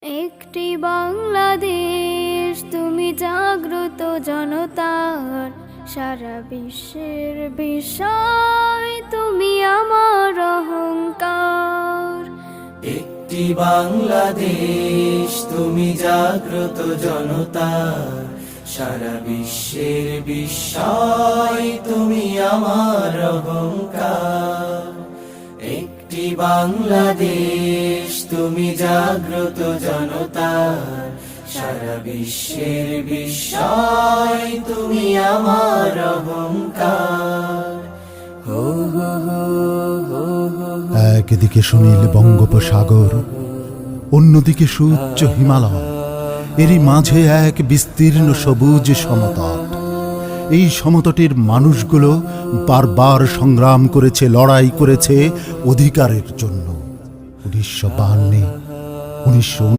একটি বাংলাদেশ, তুমি জাগ্রত জনতার সারা বিশ্বের বিষয়, তুমি আমার অহংকার। একটি বাংলাদেশ, তুমি জাগ্রত জনতার সারা বিশ্বের বিস্ময়, তুমি আমার অহংকার। একটি বাংলাদেশ, তুমি জাগ্রত জনতার সারা বিশ্বের বিস্ময়, তুমি আমার অহংকার। হো হো হো হো হো। একদিকে সুনীল বঙ্গোপসাগর, অন্যদিকে সুউচ্চ হিমালয়, এরই মাঝে এক বিস্তীর্ণ সবুজ সমতট। এই সমতটের মানুষগুলো বারবার সংগ্রাম করেছে, লড়াই করেছে অধিকারের জন্য। 1952, 19